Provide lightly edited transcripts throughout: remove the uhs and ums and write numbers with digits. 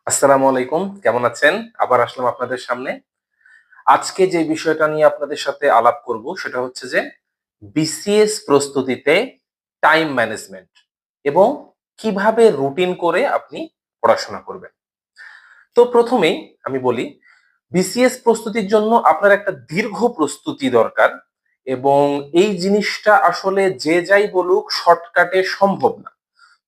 আসসালামু আলাইকুম, কেমন আছেন? আবার আসলাম আপনাদের সামনে। আজকে যে বিষয়টা নিয়ে আপনাদের সাথে আলাপ করব সেটা হচ্ছে যে বিসিএস প্রস্তুতিতে টাইম ম্যানেজমেন্ট এবং কিভাবে রুটিন করে আপনি পড়াশোনা করবেন। তো প্রথমেই আমি বলি, বিসিএস প্রস্তুতির জন্য আপনার একটা দীর্ঘ প্রস্তুতি দরকার এবং এই জিনিসটা আসলে যে যাই বলুক শর্টকাটে সম্ভব না।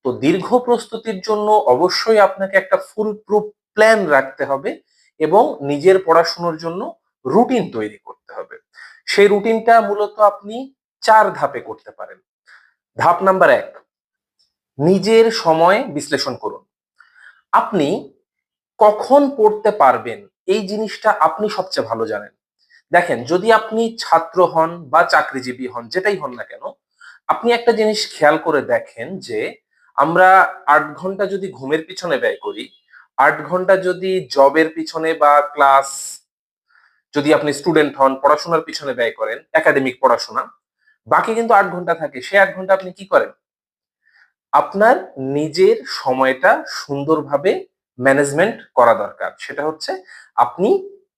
তো দীর্ঘ প্রস্তুতির জন্য অবশ্যই আপনাকে একটা ফুল প্রুফ প্ল্যান রাখতে হবে এবং নিজের পড়াশোনার জন্য রুটিন তৈরি করতে হবে। সেই রুটিনটা মূলত আপনি ৪ ধাপে করতে পারেন। ধাপ নাম্বার ১, নিজের সময় বিশ্লেষণ করুন। আপনি কখন পড়তে পারবেন এই জিনিসটা আপনি সবচেয়ে ভালো জানেন। দেখেন, যদি আপনি ছাত্র হন বা চাকরিজীবী হন, যেটাই হন না কেন, আপনি একটা জিনিস খেয়াল করে দেখেন যে আমরা ৮ ঘন্টা যদি ঘুমের পিছনে ব্যয় করি, ৮ ঘন্টা যদি জবের পিছনে বা ক্লাস, যদি আপনি স্টুডেন্ট হন পড়াশোনার পিছনে ব্যয় করেন, একাডেমিক পড়াশোনা, বাকি কিন্তু ৮ ঘন্টা থাকে। সেই ৮ ঘন্টা আপনি কি করেন? আপনার নিজের সময়টা সুন্দরভাবে ম্যানেজমেন্ট করা দরকার। সেটা হচ্ছে আপনি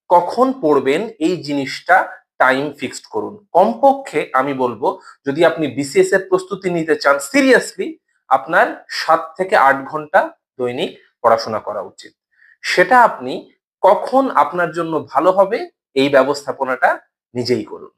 কখন পড়বেন এই জিনিসটা টাইম ফিক্সড করুন। কমপক্ষে আমি বলবো, যদি আপনি বিসিএস এর প্রস্তুতি নিতে চান সিরিয়াসলি, আপনার ৭ থেকে ৮ ঘন্টা দৈনিক পড়াশোনা করা উচিত। সেটা আপনি কখন আপনার জন্য ভালো হবে এই ব্যবস্থাপনাটা নিজেই করুন।